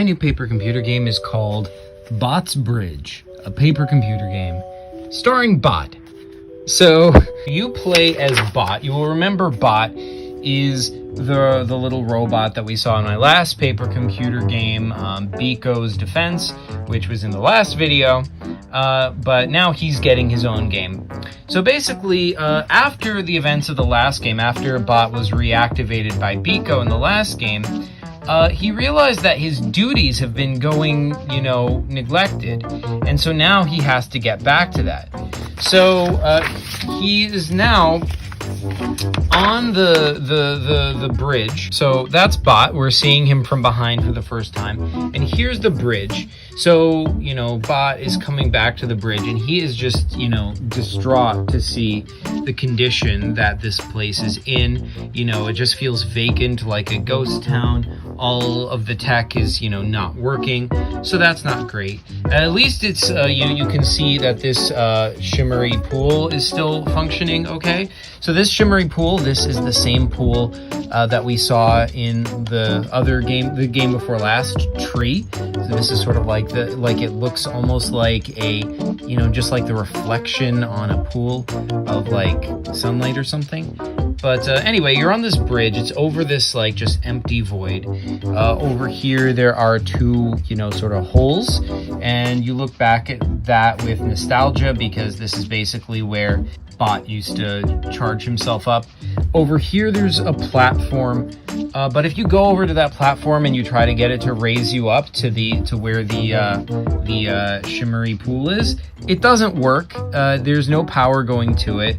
My new paper computer game is called Bot's Bridge, a paper computer game starring Bot. So you play as Bot. You will remember Bot is the little robot that we saw in my last paper computer game, Biko's Defense, which was in the last video, but now he's getting his own game. So basically, after the events of the last game, after Bot was reactivated by Biko in the last game, he realized that his duties have been going, neglected, and so now he has to get back to that. So he is now on the bridge. So that's Bot. We're seeing him from behind for the first time, and here's the bridge. So Bot is coming back to the bridge, and he is just distraught to see the condition that this place is in. It just feels vacant, like a ghost town. All of the tech is not working, so that's not great. At least it's you can see that this shimmery pool is still functioning okay. So this shimmery pool, this is the same pool that we saw in the other game, the game before last, Tree. So this is sort of like it looks almost like a, just like the reflection on a pool of like sunlight or something. But anyway, you're on this bridge. It's over this like just empty void. Over here, there are two, sort of holes, and you look back at that with nostalgia because this is basically where Bot used to charge himself up. Over here, there's a platform, but if you go over to that platform and you try to get it to raise you up to where the shimmery pool is, it doesn't work. There's no power going to it.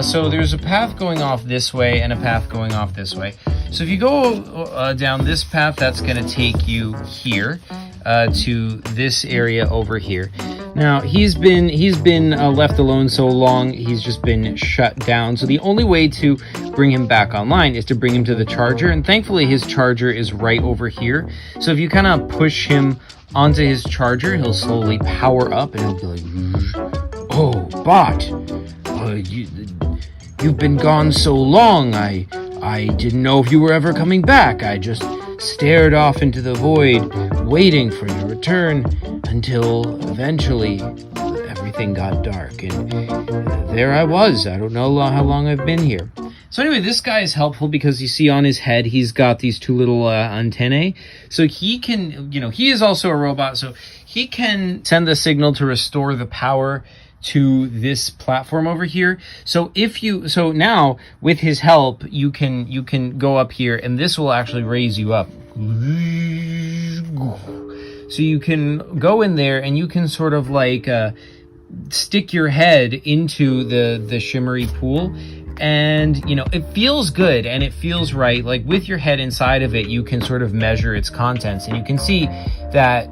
So there's a path going off this way and a path going off this way. So if you go down this path, that's going to take you here to this area over here. Now he's been left alone so long, he's just been shut down. So the only way to bring him back online is to bring him to the charger, and thankfully his charger is right over here. So if you kind of push him onto his charger, he'll slowly power up, and he'll be like, "Oh, Bot, you've been gone so long. I didn't know if you were ever coming back. I just stared off into the void, waiting for your return, until eventually everything got dark, and there I was. I don't know how long I've been here." So anyway, this guy is helpful because you see on his head, he's got these two little antennae. So he can, he is also a robot, so he can send the signal to restore the power to this platform over here. So so now with his help, you can go up here, and this will actually raise you up. So you can go in there, and you can sort of like stick your head into the shimmery pool, and it feels good and it feels right. Like with your head inside of it, you can sort of measure its contents, and you can see that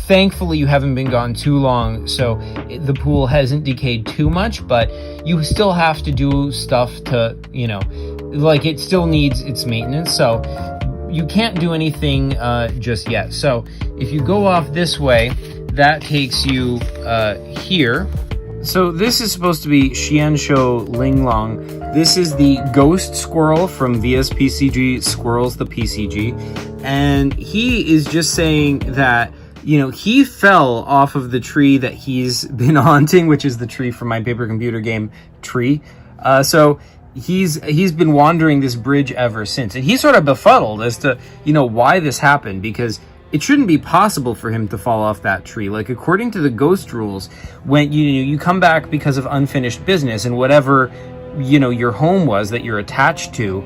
thankfully you haven't been gone too long, so the pool hasn't decayed too much, but you still have to do stuff to, like it still needs its maintenance, so you can't do anything just yet. So if you go off this way, that takes you here. So this is supposed to be Xiansho Linglong. This is the ghost squirrel from VSPCG Squirrels the PCG, and he is just saying that he fell off of the tree that he's been haunting, which is the tree from my paper computer game Tree. So he's been wandering this bridge ever since, and he's sort of befuddled as to why this happened, because it shouldn't be possible for him to fall off that tree. Like according to the ghost rules, when you come back because of unfinished business, and whatever your home was that you're attached to,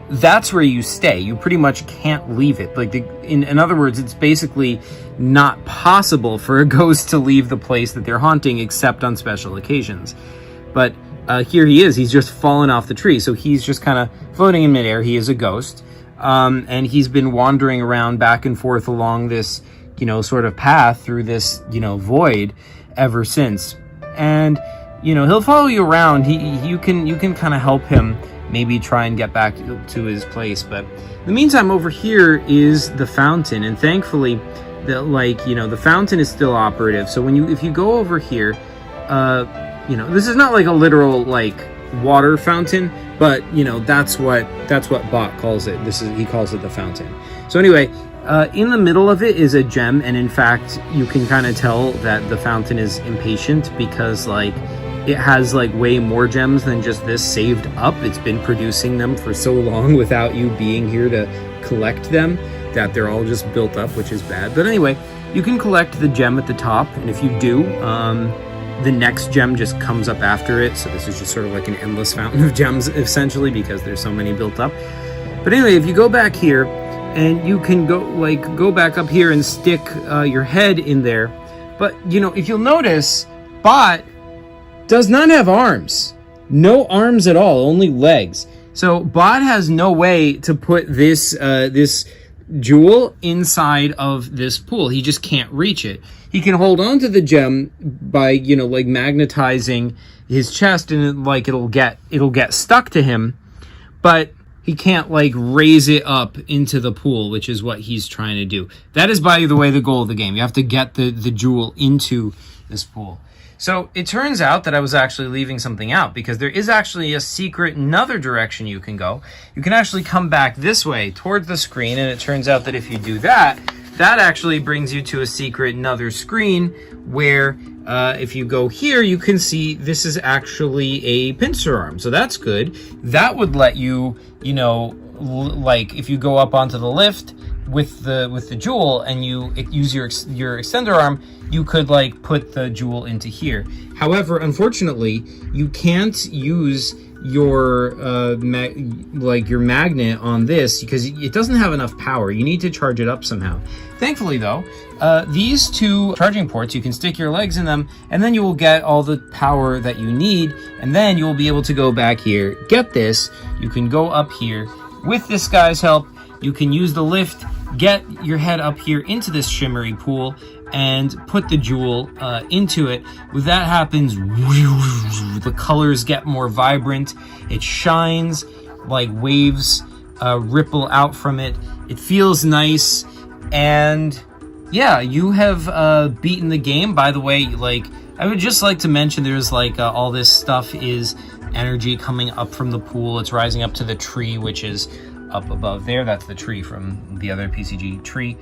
that's where you stay. You pretty much can't leave it. Like in other words, it's basically not possible for a ghost to leave the place that they're haunting except on special occasions. But here he is. He's just fallen off the tree. So he's just kind of floating in midair. He is a ghost. And he's been wandering around back and forth along this, sort of path through this, void ever since. And, he'll follow you around. You can kind of help him maybe try and get back to his place. But in the meantime, over here is the fountain, and thankfully the fountain is still operative. So if you go over here, this is not like a literal like water fountain, but that's what Bot calls it. He calls it the fountain. So anyway, In the middle of it is a gem, and in fact, you can kind of tell that the fountain is impatient because, like, it has, like, way more gems than just this saved up. It's been producing them for so long without you being here to collect them that they're all just built up, which is bad. But anyway, you can collect the gem at the top, and if you do, the next gem just comes up after it. So this is just sort of like an endless fountain of gems, essentially, because there's so many built up. But anyway, if you go back here, and you can go back up here and stick your head in there. But, you know, if you'll notice, Bot does not have arms. No arms at all, only legs. So Bot has no way to put this this jewel inside of this pool. He just can't reach it. He can hold on to the gem by, you know, like magnetizing his chest, and it'll get stuck to him, but he can't, like, raise it up into the pool, which is what he's trying to do. That is, by the way, the goal of the game. You have to get the jewel into this pool. So it turns out that I was actually leaving something out, because there is actually a secret another direction you can go. You can actually come back this way towards the screen, and it turns out that if you do that, that actually brings you to a secret another screen where if you go here, you can see this is actually a pincer arm. So that's good. That would let you, you know, like if you go up onto the lift with the jewel and you use your extender arm, you could, like, put the jewel into here. However, unfortunately, you can't use your your magnet on this because it doesn't have enough power. You need to charge it up somehow. Thankfully, though, these two charging ports, you can stick your legs in them, and then you will get all the power that you need, and then you will be able to go back here, get this. You can go up here with this guy's help. You can use the lift, get your head up here into this shimmery pool, and put the jewel into it. When that happens, the colors get more vibrant. It shines, like waves ripple out from it. It feels nice, and yeah, you have beaten the game. By the way, like, I would just like to mention, there's like all this stuff is energy coming up from the pool. It's rising up to the tree, which is up above there. That's the tree from the other PCG tree.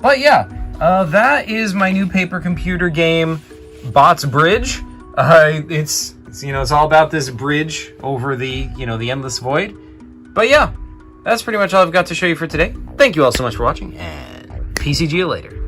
But yeah, that is my new paper computer game, Bot's Bridge. It's you know, it's all about this bridge over the, you know, the endless void. But yeah, that's pretty much all I've got to show you for today. Thank you all so much for watching, and PCG you later.